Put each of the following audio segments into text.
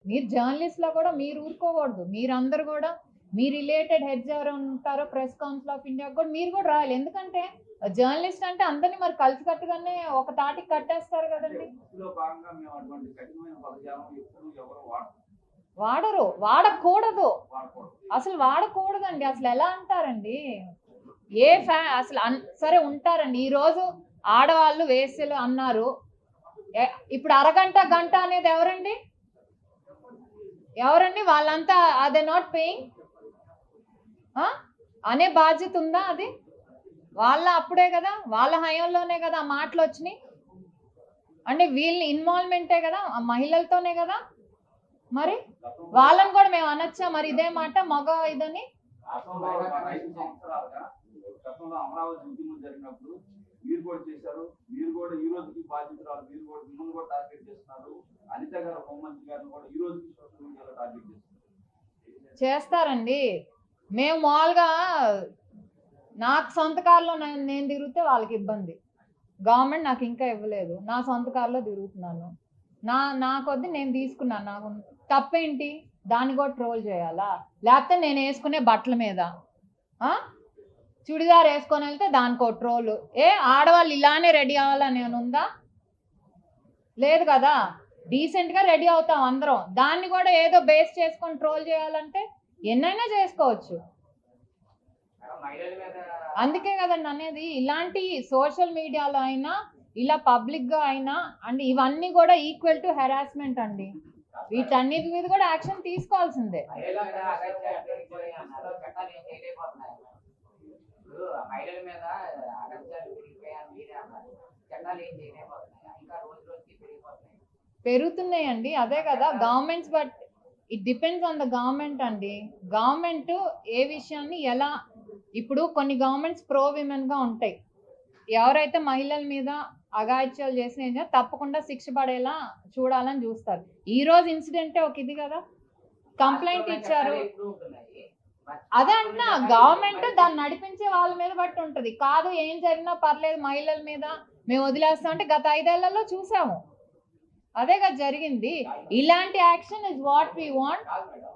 మీరు జర్నలిస్ట్లో కూడా మీరు ఊరుకోకూడదు. మీరందరూ కూడా మీ రిలేటెడ్ హెడ్స్ ఎవరు ఉంటారో ప్రెస్ కౌన్సిల్ ఆఫ్ ఇండియా కూడా మీరు కూడా రాయాలి. ఎందుకంటే జర్నలిస్ట్ అంటే అందరినీ మరి కలిసికట్టుగానే ఒక తాటికి కట్టేస్తారు కదండి. వాడరు, వాడకూడదు, అసలు వాడకూడదండి. అసలు ఎలా అంటారండి? అసలు సరే ఉంటారండి. ఈరోజు ఆడవాళ్ళు వేసలు అన్నారు, ఇప్పుడు అరగంట గంట అనేది ఎవరండి? వాళ్ళంతా అదే నాట్ పేయింగ్ అనే బాధ్యత ఉందా? అది వాళ్ళ అప్పుడే కదా, వాళ్ళ హయాంలోనే కదా ఆ మాటలు వచ్చినాయి. అంటే వీళ్ళ ఇన్వాల్వ్మెంటే కదా, ఆ మహిళలతోనే కదా. మరి వాళ్ళని కూడా మేము అనొచ్చా మరి ఇదే మాట మగ ఇదని? మీరు కూడా చేశారు, మీరు కూడా ఈ రోజుకి బాధ్యతరాలు, మీరు కూడా మిమ్మల్ని కూడా టార్గెట్ చేస్తున్నారు. అనిత గారు హోంమంత్రి గారిని కూడా ఈ రోజుకి సోషల్ మీడియాలో టార్గెట్ చేస్తారండి. మేము మామూలుగా నాకు సొంత కారులో నేను తిరిగితే వాళ్ళకి ఇబ్బంది. గవర్నమెంట్ నాకు ఇంకా ఇవ్వలేదు, నా సొంత కారులో తిరుగుతున్నాను. నా కొద్ది నేను తీసుకున్నాను, నాకు తప్పేంటి? దాన్ని కూడా ట్రోల్ చేయాలా? లేకపోతే నేను వేసుకునే బట్టల మీద చుడిదార్ వేసుకొని వెళ్తే దానికో ట్రోలు. ఆడవాళ్ళు ఇలానే రెడీ అవ్వాలని ఉందా? లేదు కదా. డీసెంట్గా రెడీ అవుతాం అందరం. దాన్ని కూడా ఏదో బేస్ చేసుకొని ట్రోల్ చేయాలంటే ఎన్నైనా చేసుకోవచ్చు. అందుకే కదండి అనేది, ఇలాంటి సోషల్ మీడియాలో అయినా ఇలా పబ్లిక్గా అయినా అండ్ ఇవన్నీ కూడా ఈక్వల్ టు హెరాస్మెంట్ అండి. వీటన్నిటి మీద కూడా యాక్షన్ తీసుకోవాల్సిందే. పెరుగుతున్నాయండి, అదే కదా governments. But it depends on the government అండి. గవర్నమెంట్ ఏ విషయాన్ని ఎలా, ఇప్పుడు కొన్ని గవర్నమెంట్స్ ప్రో విమెన్గా ఉంటాయి. ఎవరైతే మహిళల మీద అఘాయిత్యాలు చేసిన తప్పకుండా శిక్ష పడేలా చూడాలని చూస్తారు. ఈ రోజు ఇన్సిడెంటే ఒక ఇది కదా, కంప్లైంట్ ఇచ్చారు. అదే అంటున్నా, గవర్నమెంట్ దాన్ని నడిపించే వాళ్ళ మీద బట్టి ఉంటుంది. కాదు ఏం జరిగినా పర్లేదు మహిళల మీద మేము వదిలేస్తాం అంటే గత 5 ఏళ్లలో చూసాము. అదే కదా జరిగింది. ఇలాంటి action is what we want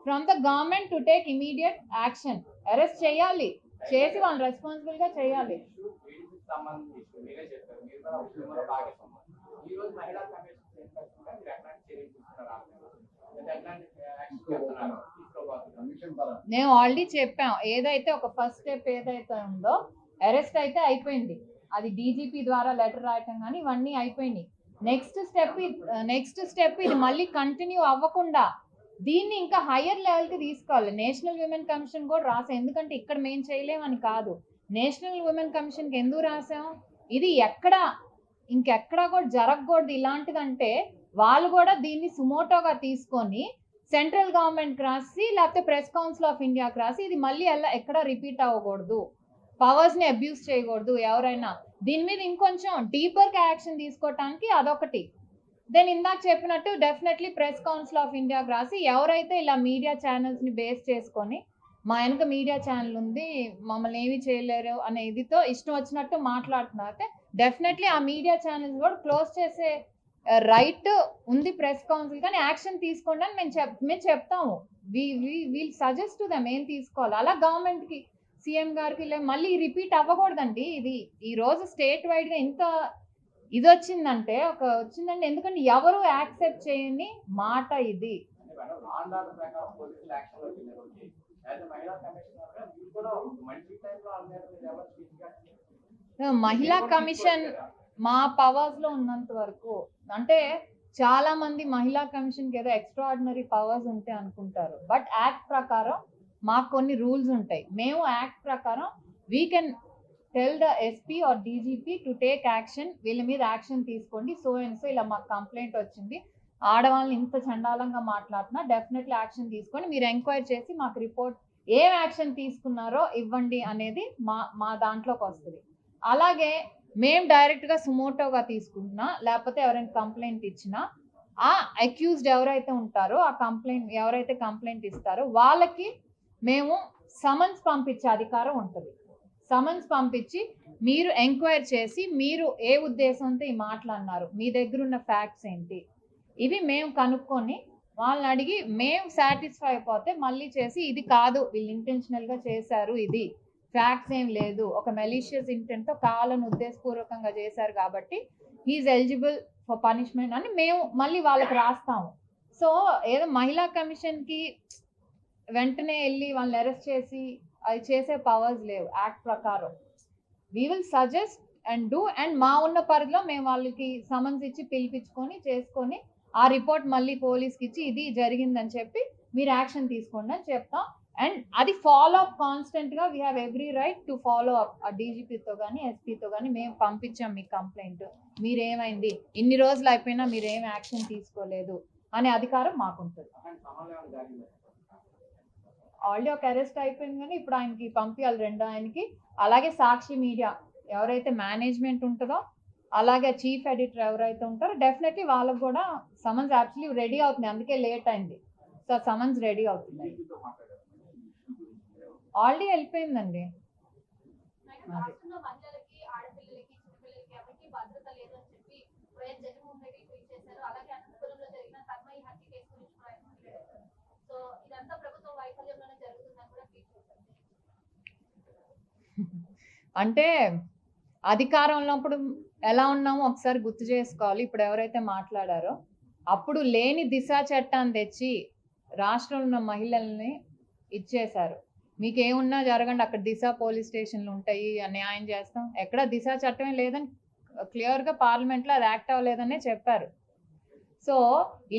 from the government to take immediate action. Arrest చేయాలి, చేసి వాళ్ళని రెస్పాన్సిబుల్ గా చేయాలి. నేను ఆల్రెడీ చెప్పాం, ఏదైతే ఒక ఫస్ట్ స్టెప్ ఏదైతే ఉందో అరెస్ట్ అయితే అయిపోయింది. అది డీజీపీ ద్వారా లెటర్ రాయటం కానీ ఇవన్నీ అయిపోయినాయి. నెక్స్ట్ స్టెప్ ఇది మళ్ళీ కంటిన్యూ అవ్వకుండా దీన్ని ఇంకా హయ్యర్ లెవెల్కి తీసుకోవాలి. నేషనల్ విమెన్ కమిషన్ కూడా రాసాం. ఎందుకంటే ఇక్కడ మేము చేయలేమని కాదు, నేషనల్ విమెన్ కమిషన్కి ఎందుకు రాసాం, ఇది ఇంకెక్కడా కూడా జరగకూడదు ఇలాంటిదంటే వాళ్ళు కూడా దీన్ని సుమోటోగా తీసుకొని సెంట్రల్ గవర్నమెంట్కి రాసి లేకపోతే ప్రెస్ కౌన్సిల్ ఆఫ్ ఇండియాకి రాసి ఇది మళ్ళీ ఎక్కడ రిపీట్ అవ్వకూడదు, పవర్స్ని అబ్యూస్ చేయకూడదు ఎవరైనా. దీని మీద ఇంకొంచెం డీపర్గా యాక్షన్ తీసుకోవటానికి అదొకటి. దెన్ ఇందాక చెప్పినట్టు డెఫినెట్లీ ప్రెస్ కౌన్సిల్ ఆఫ్ ఇండియాకి రాసి ఎవరైతే ఇలా మీడియా ఛానల్స్ని బేస్ చేసుకొని మా వెనక మీడియా ఛానల్ ఉంది మమ్మల్ని ఏమీ చేయలేరు అనే ఇదితో ఇష్టం వచ్చినట్టు మాట్లాడుతున్నారు అయితే డెఫినెట్లీ ఆ మీడియా ఛానల్స్ కూడా క్లోజ్ చేసే రైట్ ఉంది ప్రెస్ కౌన్సిల్. కానీ యాక్షన్ తీసుకోండి అని మేము చెప్తాము. వీల్ సజెస్ట్ టు దెమ్ ఏం తీసుకోవాలి. అలా గవర్నమెంట్కి సీఎం గారికి మళ్ళీ రిపీట్ అవ్వకూడదండి. ఇది ఈరోజు స్టేట్ వైడ్గా ఇంత ఇది వచ్చిందంటే ఎందుకంటే ఎవరు యాక్సెప్ట్ చేయని మాట ఇది. మహిళా కమిషన్ మా పవర్స్ లో ఉన్నంత వరకు అంటే చాలా మంది మహిళా కమిషన్కి ఏదో ఎక్స్ట్రాఆర్డినరీ పవర్స్ ఉంటాయి అనుకుంటారు. బట్ యాక్ట్ ప్రకారం మాకు కొన్ని రూల్స్ ఉంటాయి. మేము యాక్ట్ ప్రకారం we can tell the SP or DGP to take action, వీళ్ళ మీద యాక్షన్ తీసుకోండి, సో అండ్ సో ఇలా మాకు కంప్లైంట్ వచ్చింది, ఆడవాళ్ళని ఇంత చండాలంగా మాట్లాడుతున్నా, డెఫినెట్లీ యాక్షన్ తీసుకొని మీరు ఎంక్వైరీ చేసి మాకు రిపోర్ట్ ఏం యాక్షన్ తీసుకున్నారో ఇవ్వండి అనేది మా దాంట్లోకి వస్తుంది. అలాగే మేము డైరెక్ట్గా సుమోటోగా తీసుకుంటున్నా లేకపోతే ఎవరైనా కంప్లైంట్ ఇచ్చినా ఆ అక్యూజ్డ్ ఎవరైతే ఉంటారో ఆ ఎవరైతే కంప్లైంట్ ఇస్తారో వాళ్ళకి మేము సమన్స్ పంపించే అధికారం ఉంటుంది. సమన్స్ పంపించి మీరు ఎంక్వైరీ చేసి మీరు ఏ ఉద్దేశంతో ఈ మాటలు అన్నారు, మీ దగ్గర ఉన్న ఫ్యాక్ట్స్ ఏంటి, ఇవి మేము కనుక్కొని వాళ్ళని అడిగి మేము సాటిస్ఫై అయిపోతే మళ్ళీ చేసి ఇది కాదు వీళ్ళు ఇంటెన్షనల్గా చేశారు, ఇది ఫ్యాక్ట్స్ ఏం లేదు, ఒక మెలీషియస్ ఇంటెంట్తో కావాలని ఉద్దేశపూర్వకంగా చేశారు కాబట్టి హీఈస్ ఎలిజిబుల్ ఫర్ పనిష్మెంట్ అని మేము మళ్ళీ వాళ్ళకి రాస్తాము. సో ఏదో మహిళా కమిషన్కి వెంటనే వెళ్ళి వాళ్ళని అరెస్ట్ చేసి అది చేసే పవర్స్ లేవు యాక్ట్ ప్రకారం. We will suggest and do, and మా ఉన్న పరిధిలో మేము వాళ్ళకి సమన్స్ ఇచ్చి పిలిపించుకొని చేసుకొని ఆ రిపోర్ట్ మళ్ళీ పోలీస్కి ఇచ్చి ఇది జరిగిందని చెప్పి మీరు యాక్షన్ తీసుకోండి అని చెప్తాం. అండ్ అది ఫాలో అప్ కాన్స్టెంట్గా we have every right to follow up. ఆ డీజీపీతో కానీ ఎస్పీతో కానీ మేము పంపించాం మీకు కంప్లైంట్, మీరేమైంది ఇన్ని రోజులు అయిపోయినా మీరేం యాక్షన్ తీసుకోలేదు అనే అధికారం మాకుంటుంది. ఆల్రెడీ ఒక అరెస్ట్ అయిపోయింది కానీ ఇప్పుడు ఆయనకి పంపించాలి రెండో ఆయనకి. అలాగే సాక్షి మీడియా ఎవరైతే మేనేజ్మెంట్ ఉంటుందో అలాగే చీఫ్ ఎడిటర్ ఎవరైతే ఉంటారో డెఫినెట్లీ వాళ్ళకు కూడా సమన్స్ యాక్చువల్లీ రెడీ అవుతుంది, అందుకే లేట్ అయింది. సో సమన్స్ రెడీ అవుతుంది, ఆల్రెడీ వెళ్ళిపోయిందండి. అంటే అధికారంలో ఉన్నప్పుడు ఎలా ఉన్నామో ఒకసారి గుర్తు చేసుకోవాలి. ఇప్పుడు ఎవరైతే మాట్లాడారో అప్పుడు లేని దిశ చట్టాన్ని తెచ్చి రాష్ట్రంలో ఉన్న మహిళల్ని ఇచ్చేశారు. మీకు ఏమున్నా జరగండి, అక్కడ దిశ పోలీస్ స్టేషన్లు ఉంటాయి, న్యాయం చేస్తాం. ఎక్కడ దిశ చట్టమే లేదని క్లియర్గా పార్లమెంట్లో అది యాక్ట్ అవ్వలేదనే చెప్పారు. సో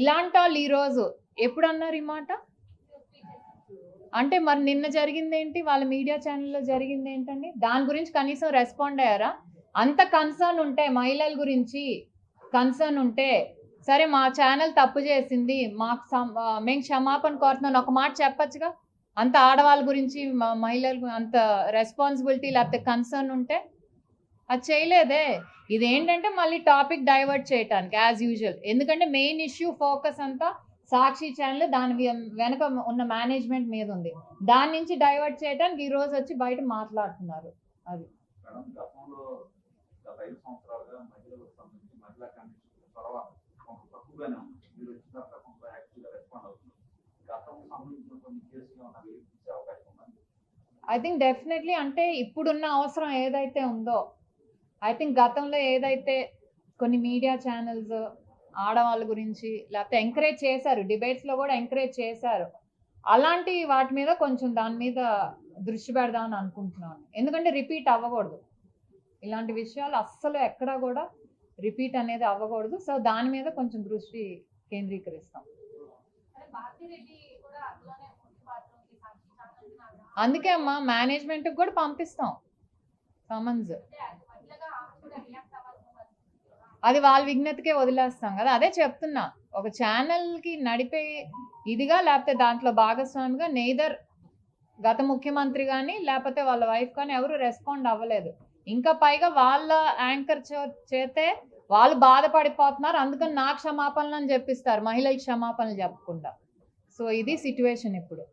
ఇలాంటి వాళ్ళు ఈరోజు ఎప్పుడు అన్నారు ఈ మాట? అంటే మరి నిన్న జరిగింది ఏంటి, వాళ్ళ మీడియా ఛానల్లో జరిగింది ఏంటండి? దాని గురించి కనీసం రెస్పాండ్ అయ్యారా? అంత కన్సర్న్ ఉంటే మహిళల గురించి కన్సర్న్ ఉంటే సరే మా ఛానల్ తప్పు చేసింది మేము క్షమాపణ కోరుతున్నాను ఒక మాట చెప్పచ్చుగా. అంత ఆడవాళ్ళ గురించి మహిళలు అంత రెస్పాన్సిబిలిటీ లేకపోతే కన్సర్న్ ఉంటే అది చేయలేదే. ఇదేంటంటే మళ్ళీ టాపిక్ డైవర్ట్ చేయటానికి యాజ్ యూజువల్. ఎందుకంటే మెయిన్ ఇష్యూ ఫోకస్ అంతా సాక్షి ఛానల్ దాని వెనక ఉన్న మేనేజ్మెంట్ మీద ఉంది. దాని నుంచి డైవర్ట్ చేయడానికి ఈ రోజు వచ్చి బయట మాట్లాడుతున్నారు. అది ఐ థింక్ డెఫినెట్లీ అంటే ఇప్పుడున్న అవసరం ఏదైతే ఉందో ఐ థింక్ గతంలో ఏదైతే కొన్ని మీడియా ఛానల్స్ ఆడవాళ్ళ గురించి లేకపోతే ఎంకరేజ్ చేశారు, డిబేట్స్లో కూడా ఎంకరేజ్ చేశారు, అలాంటి వాటి మీద కొంచెం దాని మీద దృష్టి పెడదామని అనుకుంటున్నాను. ఎందుకంటే రిపీట్ అవ్వకూడదు, ఇలాంటి విషయాలు అస్సలు ఎక్కడా కూడా రిపీట్ అనేది అవ్వకూడదు. సో దాని మీద కొంచెం దృష్టి కేంద్రీకరిస్తాం. అందుకే అమ్మా మేనేజ్మెంట్కి కూడా పంపిస్తాం సమన్స్. అది వాళ్ళ విజ్ఞతకే వదిలేస్తాం కదా. అదే చెప్తున్నా, ఒక ఛానల్కి నడిపే ఇదిగా లేకపోతే దాంట్లో భాగస్వామిగా నెయిదర్ గత ముఖ్యమంత్రి కానీ లేకపోతే వాళ్ళ వైఫ్ కానీ ఎవరు రెస్పాండ్ అవ్వలేదు. ఇంకా పైగా వాళ్ళ యాంకర్ చేతే వాళ్ళు బాధపడిపోతున్నారు, అందుకని నా క్షమాపణలు అని చెప్పిస్తారు, మహిళల క్షమాపణలు చెప్పకుండా. సో ఇది సిచ్యువేషన్ ఇప్పుడు.